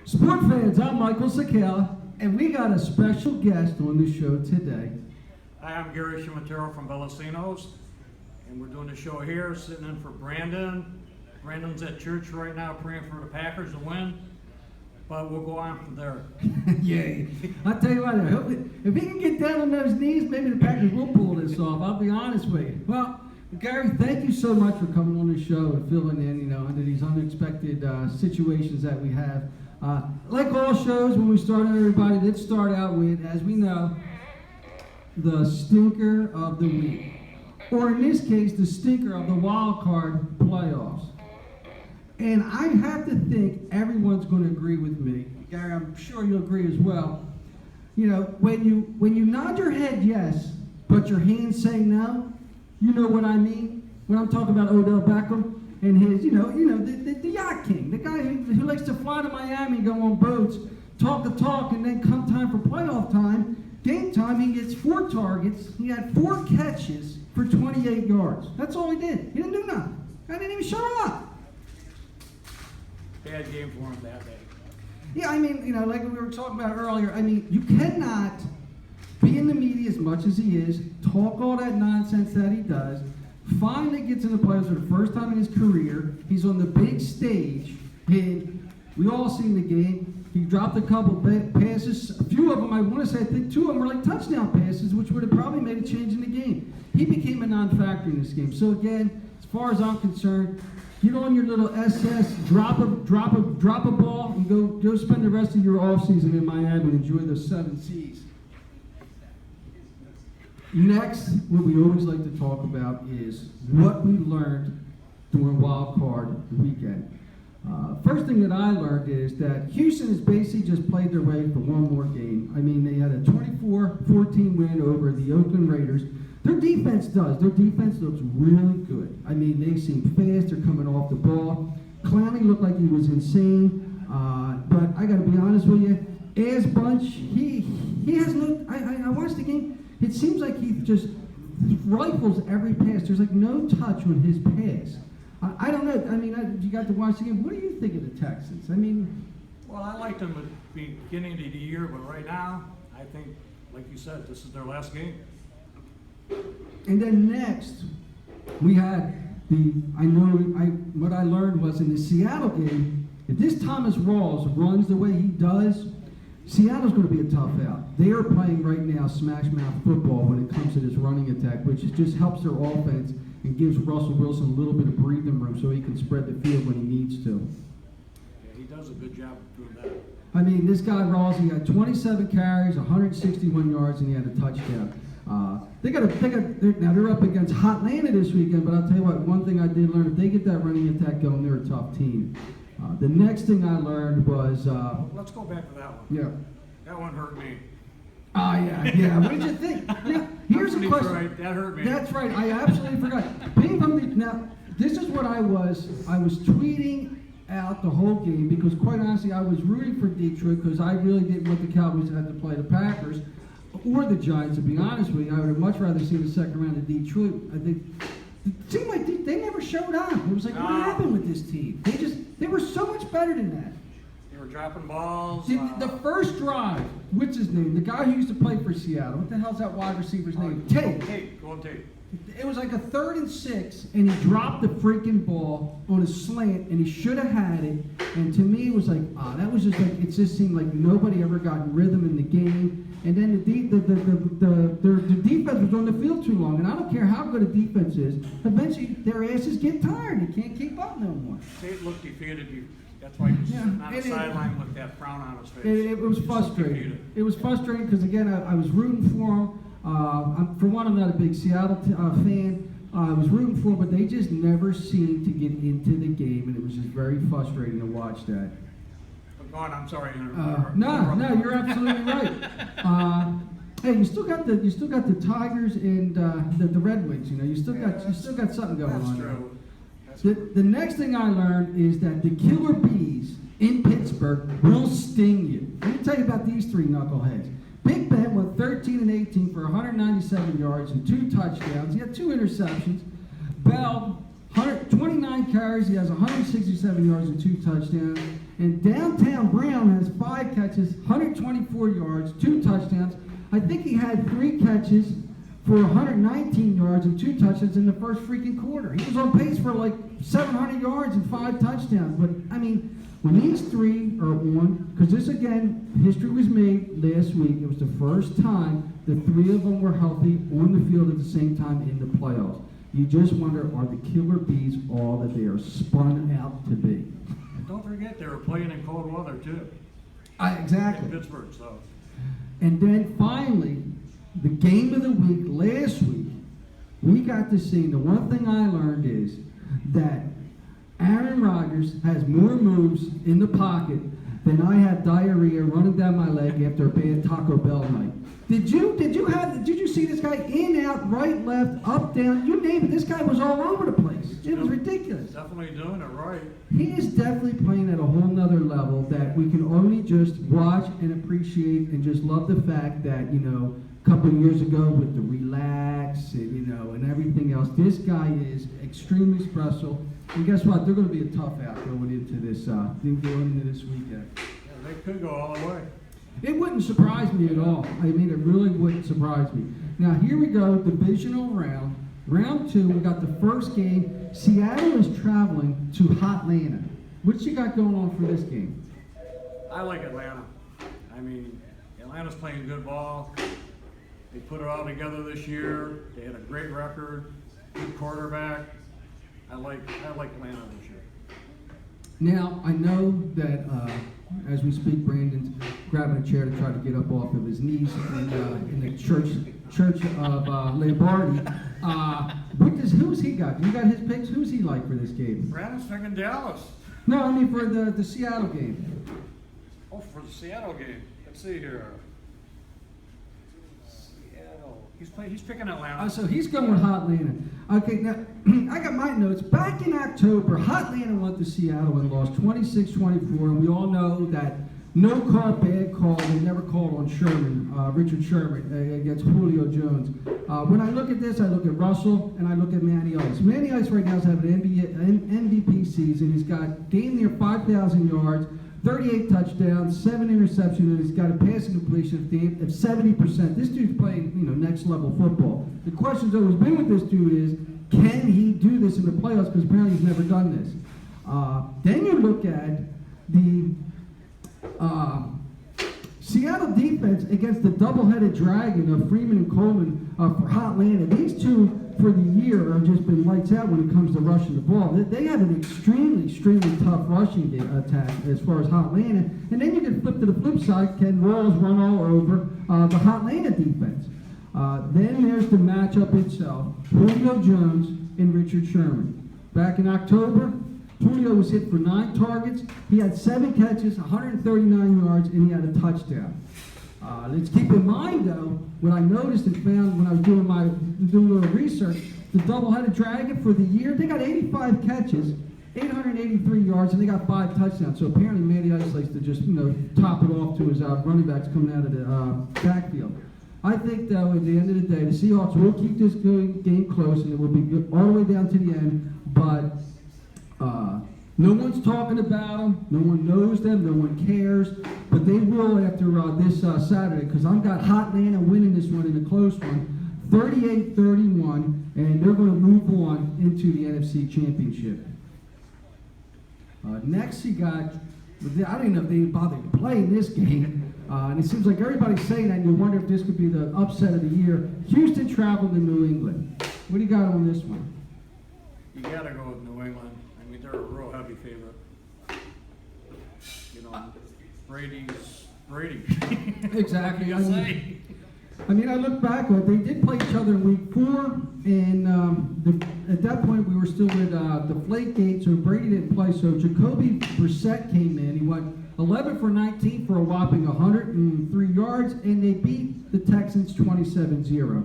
Sport fans, I'm Michael Sakala, and we got a special guest on the show today. Hi, I'm Gary Shimatero from Velocinos, and we're doing the show here, sitting in for Brandon. Brandon's at church right now praying for the Packers to win, but we'll go on from there. Yay. I'll tell you what, I hope if he can get down on those knees, maybe the Packers will pull this off. I'll be honest with you. Well, Gary, thank you so much for coming on the show and filling in, under these unexpected situations that we have. Like all shows, when we started, everybody did start out with, as we know, the stinker of the week. Or in this case, the stinker of the wild card playoffs. And I have to think everyone's going to agree with me. Gary, I'm sure you'll agree as well. When you nod your head yes, but your hands say no, you know what I mean? When I'm talking about Odell Beckham and his, the yacht king, the guy who likes to fly to Miami, go on boats, talk the talk, and then come time for playoff time, game time, he gets 4 targets. He had 4 catches for 28 yards. That's all he did. He didn't do nothing. I didn't even show up. Bad game for him that day. Yeah, like we were talking about earlier, you cannot be in the media as much as he is, talk all that nonsense that he does, finally gets in the playoffs for the first time in his career. He's on the big stage, and we all seen the game. He dropped a couple passes. A few of them, I want to say, I think 2 of them were like touchdown passes, which would have probably made a change in the game. He became a non-factor in this game. So again, as far as I'm concerned, get on your little SS, drop a ball, and go spend the rest of your offseason in Miami and enjoy the 7 C's. Next, what we always like to talk about is what we learned during Wild Card Weekend. First thing that I learned is that Houston has basically just played their way for one more game. They had a 24-14 win over the Oakland Raiders. Their defense does. Their defense looks really good. They seem fast. They're coming off the ball. Clowney looked like he was insane. But I got to be honest with you, As Bunch, he has no. I watched the game. It seems like he just rifles every pass. There's like no touch on his pass. I don't know. You got to watch the game. What do you think of the Texans? Well, I liked them at the beginning of the year, but right now, I think, like you said, this is their last game. And then next, we had what I learned was in the Seattle game, if this Thomas Rawls runs the way he does, Seattle's going to be a tough out. They are playing right now smash mouth football when it comes to this running attack, which just helps their offense and gives Russell Wilson a little bit of breathing room so he can spread the field when he needs to. Yeah, he does a good job of doing that. This guy Rawls, he had 27 carries, 161 yards, and he had a touchdown. Now they're up against Hot Atlanta this weekend, but I'll tell you what, one thing I did learn, if they get that running attack going, they're a tough team. The next thing I learned was... let's go back to that one. Yeah. That one hurt me. Yeah. What did you think? Now, here's a question. Right. That hurt me. That's right. I absolutely forgot. Now, this is what I was tweeting out the whole game because, quite honestly, I was rooting for Detroit because I really didn't want the Cowboys to have to play the Packers or the Giants, to be honest with you. I would have much rather seen the second round of Detroit. I think it seemed like they never showed up. It was like, what happened with this team? They were so much better than that. They were dropping balls. The first drive, what's his name? The guy who used to play for Seattle. What the hell's that wide receiver's name? Tate. Go on Tate. It was like a 3rd and 6, and he dropped the freaking ball on a slant, and he should have had it. And to me, it was like, that was just like, it just seemed like nobody ever got in rhythm in the game. And then the defense was on the field too long. And I don't care how good a defense is, eventually their asses get tired. They can't keep up no more. Tate looked defeated. That's why he was sitting on the sideline with that frown on his face. It was frustrating. It was frustrating because, again, I was rooting for him. For one, I'm not a big Seattle fan. I was rooting for them, but they just never seemed to get into the game, and it was just very frustrating to watch that. Go on, I'm sorry. No, you're absolutely right. Hey, you still got the Tigers and the Red Wings. You still got something going on. That's true. The next thing I learned is that the Killer Bees in Pittsburgh will sting you. Let me tell you about these 3 knuckleheads. Big Ben went 13 and 18 for 197 yards and 2 touchdowns. He had 2 interceptions. Bell 29 carries, he has 167 yards and 2 touchdowns. And Downtown Brown has 5 catches, 124 yards, 2 touchdowns. I think he had 3 catches for 119 yards and 2 touchdowns in the first freaking quarter. He was on pace for like 700 yards and 5 touchdowns. But, I mean, when these 3 are on, because this, again, history was made last week. It was the first time the 3 of them were healthy on the field at the same time in the playoffs. You just wonder, are the Killer Bees all that they are spun out to be? And don't forget, they were playing in cold weather, too. Exactly. In Pittsburgh, so. And then finally, the game of the week last week, we got to see, the one thing I learned is that Aaron Rodgers has more moves in the pocket than I had diarrhea running down my leg after a bad Taco Bell night. Did you see this guy in, out, right, left, up, down, you name it, this guy was all over the place. It was ridiculous. Definitely doing it right. He is definitely playing at a whole nother level that we can only just watch and appreciate and just love the fact that, you know, a couple of years ago with the relax and, you know, and everything else, this guy is extremely special. And guess what? They're going to be a tough out going into this weekend. Yeah, they could go all the way. It wouldn't surprise me at all. I mean, it really wouldn't surprise me. Now, here we go, divisional round. Round 2, we got the first game. Seattle is traveling to Hotlanta. What you got going on for this game? I like Atlanta. I mean, Atlanta's playing good ball. They put it all together this year. They had a great record, good quarterback. I like Atlanta this year. Now, I know that as we speak, Brandon's grabbing a chair to try to get up off of his knees in the church of Lombardi. Who's he got? You got his picks? Who's he like for this game? Brandon's picking Dallas. No, I mean for the Seattle game. Oh, for the Seattle game. Let's see here. Seattle. He's picking Atlanta. So he's going with Hotlanta. Okay, now I got my notes. Back in October, Hotlanta went to Seattle and lost 26-24, and we all know that no call, bad call. They never called on Sherman, Richard Sherman, against Julio Jones. When I look at this, I look at Russell and I look at Matty Ice. Matty Ice right now is having an MVP season. He's got damn near 5,000 yards, 38 touchdowns, 7 interceptions, and he's got a passing completion of 70%. This dude's playing, you know, next level football. The question's always been with this dude is, can he do this in the playoffs? Because apparently he's never done this. Then you look at the Seattle defense against the double-headed dragon of Freeman and Coleman for Hotlanta. These two for the year have just been lights out when it comes to rushing the ball. They have an extremely tough rushing attack as far as Hotlanta. And then you can flip to the flip side. Ken Rawls run all over the Hotlanta defense. Then there's the matchup itself. Julio Jones and Richard Sherman. Back in October, Julio was hit for 9 targets. He had 7 catches, 139 yards, and he had a touchdown. Let's keep in mind, though, what I noticed and found when I was doing a little research, the double-headed dragon for the year, they got 85 catches, 883 yards, and they got 5 touchdowns. So apparently Matty Ice likes to just, you know, top it off to his running backs coming out of the backfield. I think, though, at the end of the day, the Seahawks will keep this game close, and it will be good all the way down to the end, but no one's talking about them, no one knows them, no one cares, but they will after this Saturday, because I've got Hotlanta winning this one in a close one, 38-31, and they're going to move on into the NFC Championship. Next, you got, I don't even know if they bothered playing this game, and it seems like everybody's saying that, and you wonder if this could be the upset of the year. Houston traveled to New England. What do you got on this one? You got to go with New England. I mean, they're a real heavy favorite. You know, Brady's Brady. Exactly. I I look back, they did play each other in week 4, and at that point we were still with Deflategate, so Brady didn't play. So Jacoby Brissett came in. He went 11 for 19 for a whopping 103 yards, and they beat the Texans 27-0.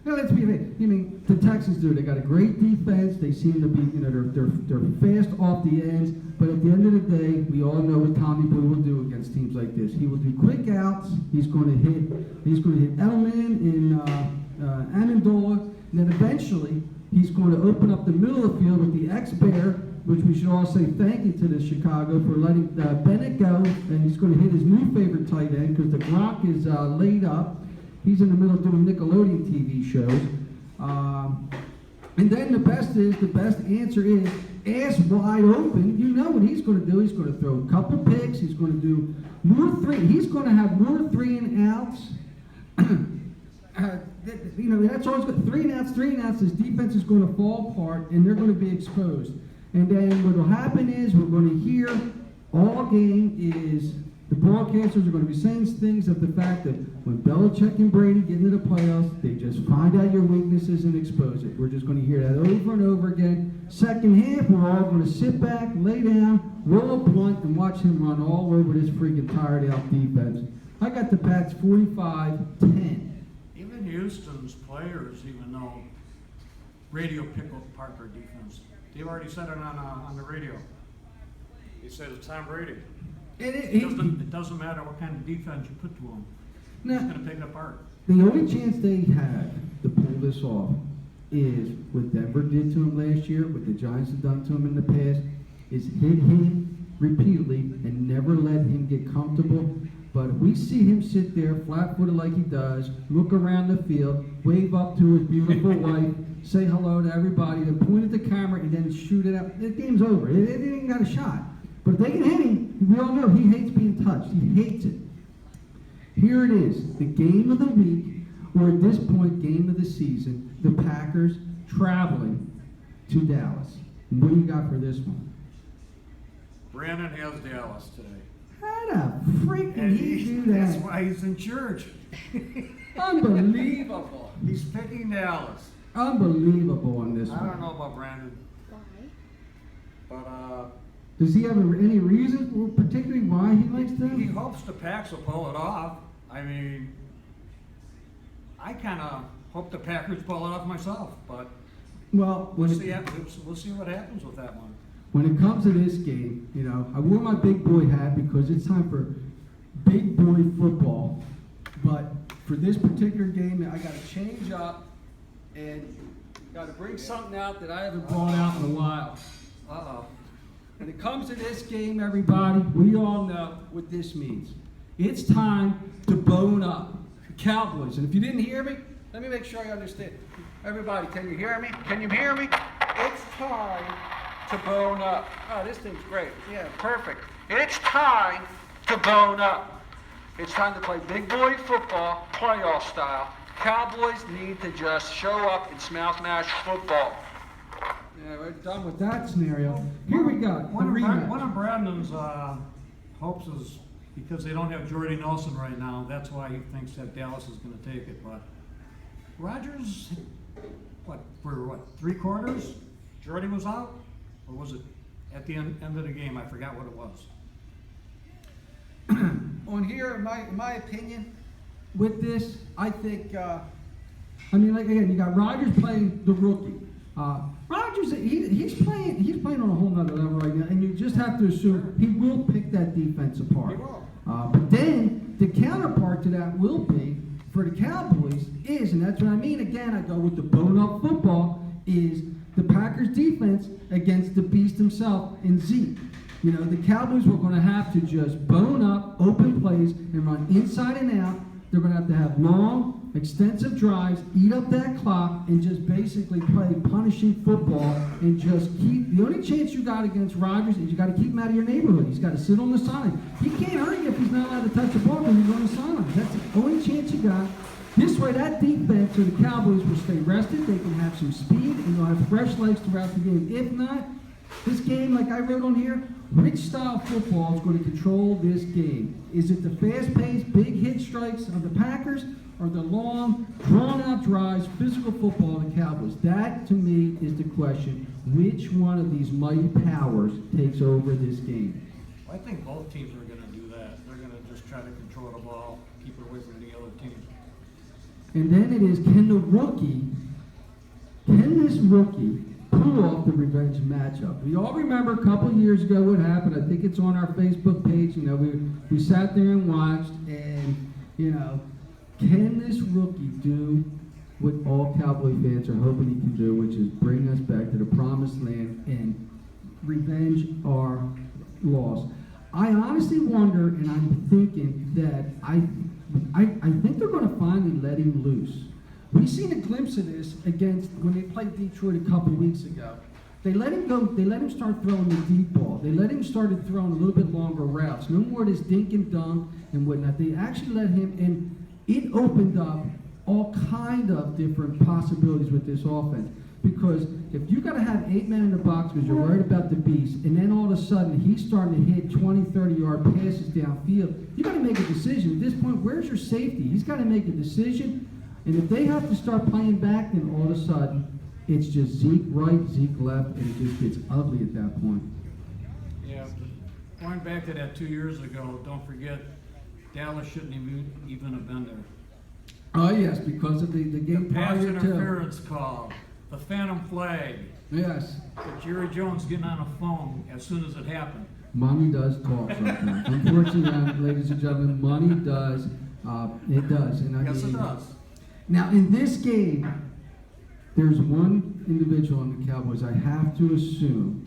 Now let's be fair. I mean, the Texans do. They got a great defense. They seem to be, you know, they're fast off the ends. But at the end of the day, we all know what Tommy Boy will do against teams like this. He will do quick outs. He's going to hit Edelman and Amendola, and then eventually He's going to open up the middle of the field with the X-Bear, which we should all say thank you to the Chicago for letting Bennett go, and he's going to hit his new favorite tight end because the Gronk is laid up. He's in the middle of doing Nickelodeon TV shows. And then the best answer is ass wide open. You know what he's going to do. He's going to throw a couple picks. He's going to do more three. He's going to have more 3-and-outs. That's always good. 3-and-outs. His defense is going to fall apart, and they're going to be exposed. And then what will happen is we're going to hear all game is the broadcasters are going to be saying things of the fact that when Belichick and Brady get into the playoffs, they just find out your weaknesses and expose it. We're just going to hear that over and over again. Second half, we're all going to sit back, lay down, roll a blunt, and watch him run all over this freaking tired out defense. I got the Pats 45-10. Even Houston's players, even though radio picked apart their defense, they've already said it on the radio. They said it's Tom Brady. It doesn't matter what kind of defense you put to him. He's going to pick it apart. The only chance they have to pull this off is what Denver did to him last year, what the Giants have done to him in the past, is hit him repeatedly and never let him get comfortable. But if we see him sit there flat-footed like he does, look around the field, wave up to his beautiful wife, say hello to everybody, then point at the camera, and then shoot it up, the game's over. It ain't got a shot. But if they can hit him, we all know he hates being touched. He hates it. Here it is, the game of the week, or at this point, game of the season, the Packers traveling to Dallas. What do you got for this one? Brandon has Dallas today. How the freak did he do that? That's why he's in church. Unbelievable. He's picking Dallas. Unbelievable on this one. I don't know about Brandon. Why? But Does he have any reason, particularly why he likes he them? hopes the Packs will pull it off. I mean, I kind of hope the Packers pull it off myself, but Well, we'll see what happens with that one. when it comes to this game, I wore my big boy hat because it's time for big boy football. But for this particular game, I got to change up and got to bring something out that I haven't brought out in a while. Uh-oh. When it comes to this game, everybody, we all know what this means. It's time to bone up. Cowboys. And if you didn't hear me, let me make sure I understand. Everybody, can you hear me? Can you hear me? It's time to bone up. Oh, this thing's great. Yeah, perfect. It's time to bone up. It's time to play big boy football, playoff style. Cowboys need to just show up and smash football. Yeah, we're done with that scenario. Here we go. One of Brandon's hopes is because they don't have Jordy Nelson right now. That's why he thinks that Dallas is going to take it. But Rodgers, for 3 quarters, Jordy was out, or was it at the end of the game? I forgot what it was. On here, in my opinion, with this, I think. Again, you got Rodgers playing the rookie. Rodgers, he's playing on a whole nother level right now, and you just have to assume he will pick that defense apart. He will. But then the counterpart to that will be for the Cowboys is, and that's what I mean. Again, I go with the bone-up football is the Packers defense against the beast himself in Zeke. The Cowboys were going to have to just bone up, open plays, and run inside and out. They're going to have long, extensive drives, eat up that clock, and just basically play punishing football and just keep. The only chance you got against Rodgers is you got to keep him out of your neighborhood. He's got to sit on the sideline. He can't hurt you if he's not allowed to touch the ball when he's on the sideline. That's the only chance you got. This way, that defense or the Cowboys will stay rested. They can have some speed, and they'll have fresh legs throughout the game. If not, this game, like I wrote on here, which style football is going to control this game? Is it the fast-paced, big hit strikes of the Packers, or the long, drawn-out drives, physical football of the Cowboys? That, to me, is the question. Which one of these mighty powers takes over this game? Well, I think both teams are going to do that. They're going to just try to control the ball, keep it away from the other team. And then it is, can this rookie pull off the revenge matchup? We all remember a couple years ago what happened. I think it's on our Facebook page. We sat there and watched, and can this rookie do what all Cowboy fans are hoping he can do, which is bring us back to the promised land and revenge our loss. I honestly wonder, and I'm thinking that I think they're going to finally let him loose. We seen a glimpse of this against when they played Detroit a couple weeks ago. They let him go. They let him start throwing the deep ball. They let him start throwing a little bit longer routes. No more of this dink and dunk and whatnot. They actually let him, and it opened up all kind of different possibilities with this offense. Because if you got to have 8 men in the box because you're worried about the beast, and then all of a sudden he's starting to hit 20, 30-yard passes downfield, you got to make a decision. At this point, where's your safety? He's got to make a decision. And if they have to start playing back, then all of a sudden it's just Zeke right, Zeke left, and it just gets ugly at that point. Yeah, going back to that 2 years ago, don't forget, Dallas shouldn't even have been there. Oh, yes, because of the game The pass prior to. interference call, the phantom flag, Yes. Jerry Jones getting on a phone as soon as it happened. Money does talk sometimes. Unfortunately, ladies and gentlemen, money does. It does. And Yes, it does. Now, in this game, there's one individual on the Cowboys I have to assume.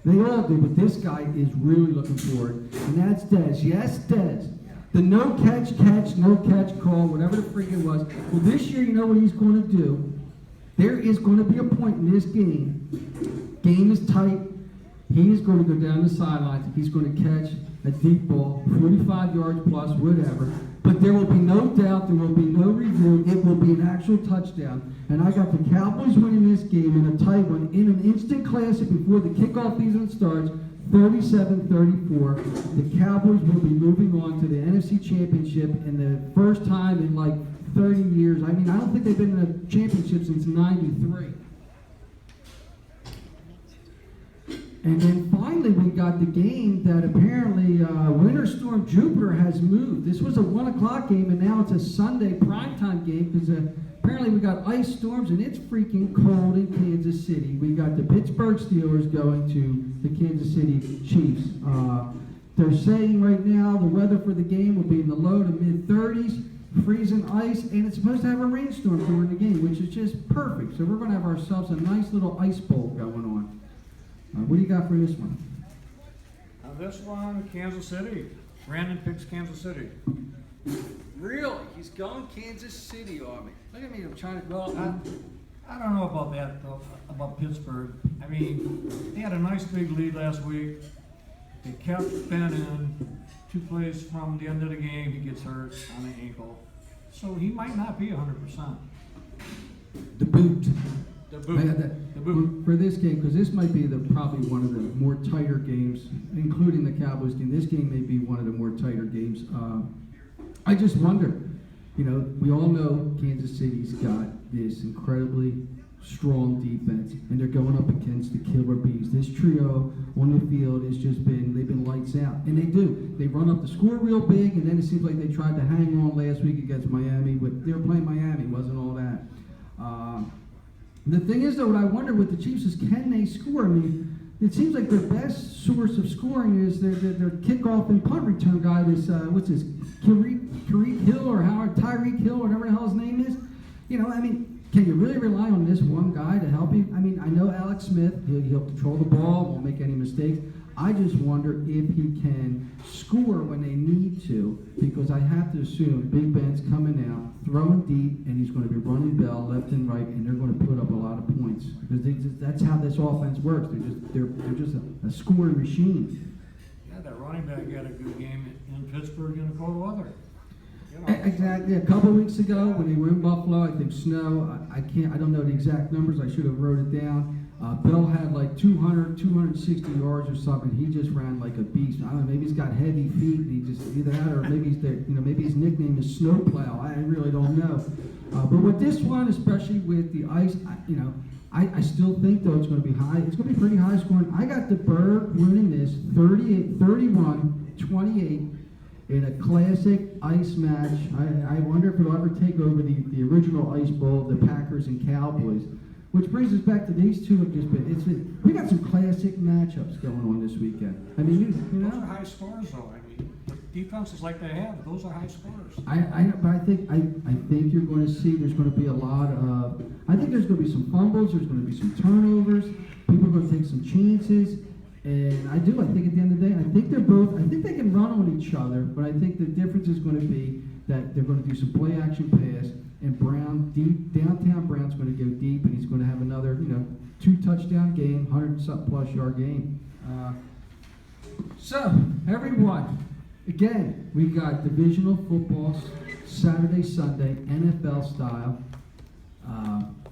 They all do, but this guy is really looking forward, and that's Dez. Yes, Dez. The no catch, no catch call, whatever the freak it was. Well, this year, you know what he's going to do? There is going to be a point in this game. Game is tight. He is going to go down the sidelines. He's going to catch a deep ball, 45 yards plus, whatever. But there will be no doubt, there will be no review. It will be an actual touchdown. And I got the Cowboys winning this game in a tight one, in an instant classic before the kickoff even starts, 37-34. The Cowboys will be moving on to the NFC Championship in the first time in like 30 years. I mean, I don't think they've been in a championship since '93. And then finally, we got the game that apparently Winter Storm Jupiter has moved. This was a 1 o'clock game, and now it's a Sunday primetime game because apparently we got ice storms, and it's freaking cold in Kansas City. We got the Pittsburgh Steelers going to the Kansas City Chiefs. They're saying right now the weather for the game will be in the low to mid-30s, freezing ice, and it's supposed to have a rainstorm during the game, which is just perfect. So we're going to have ourselves a nice little ice bowl going on. What do you got for this one? This one, Kansas City. Brandon picks Kansas City. Really? He's going Kansas City on me. Look at me, I'm trying to go. I don't know about that, though, about Pittsburgh. I mean, they had a nice big lead last week. They kept Ben in. 2 plays from the end of the game, he gets hurt on the ankle. So he might not be 100%. The boot. The I boot. had that. The boot. For this game, because this might be probably one of the more tighter games, including the Cowboys game. This game may be one of the more tighter games. I just wonder, you know, we all know Kansas City's got this incredibly strong defense, and they're going up against the killer bees. This trio on the field has just they've been lights out, and they do. They run up the score real big, and then it seems like they tried to hang on last week against Miami, but they were playing Miami, wasn't all that. The thing is, though, what I wonder with the Chiefs is, can they score? I mean, it seems like their best source of scoring is their kickoff and punt return guy, this, what's his, Tyreek Hill, or Tyreek Hill, whatever the hell his name is. You know, I mean, can you really rely on this one guy to help you? I mean, I know Alex Smith, he'll control the ball, won't make any mistakes. I just wonder if he can score when they need to, because I have to assume Big Ben's coming out, throwing deep, and he's going to be running Bell left and right, and they're going to put up a lot of points, because that's how this offense works. They're just a scoring machine. Yeah, that running back had a good game in Pittsburgh in the cold weather. You know. Exactly. A couple of weeks ago, when they were in Buffalo, I think snow. I don't know the exact numbers. I should have wrote it down. Bell had like 260 yards or something. He just ran like a beast. I don't know. Maybe he's got heavy feet. And he just either that, or maybe maybe his nickname is Snowplow. I really don't know. But with this one, especially with the ice, I still think though it's going to be high. It's going to be pretty high scoring. I got the Bird winning this 31-28 in a classic ice match. I wonder if it'll ever take over the original Ice Bowl of the Packers and Cowboys. Which brings us back to these two have just been. We got some classic matchups going on this weekend. I mean, you Those are know. high scores, though. I mean, defenses like they have, those are high scorers. But I think you're going to see there's going to be a lot of. I think there's going to be some fumbles. There's going to be some turnovers. People are going to take some chances, and I think at the end of the day, I think they're both. I think they can run on each other, but I think the difference is going to be that they're going to do some play action pass, and downtown Brown's going to go deep, and he's going to have another 2 touchdown game, 100-something plus yard game. So everyone. Again, we got divisional football Saturday, Sunday, NFL style.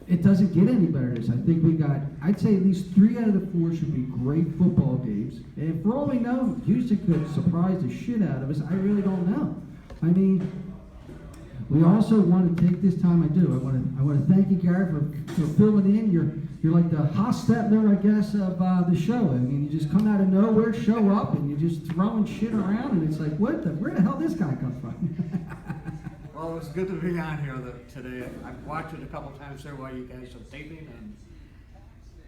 It doesn't get any better than this. I think I'd say at least 3 out of the 4 should be great football games. And for all we know, Houston could surprise the shit out of us. I really don't know. I mean, we also want to take this time. I want to thank you, Gary, for filling in. You're like the Hostetler, I guess, of the show. I mean, you just come out of nowhere, show up, and you're just throwing shit around, and it's like, where the hell did this guy come from? Well, it was good to be on here today. I've watched it a couple times there while you guys are taping, and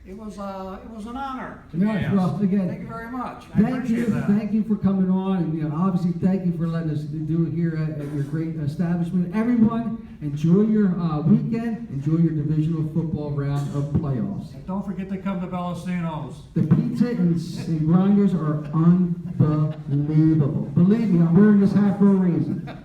it was an honor to be asked. Well, again, thank you very much. I appreciate that. Thank you for coming on, and obviously thank you for letting us do it here at your great establishment. Everyone, enjoy your weekend. Enjoy your divisional football round of playoffs. And don't forget to come to Bellacino's. The pizza and grinders are unbelievable. Believe me, I'm wearing this hat for a reason.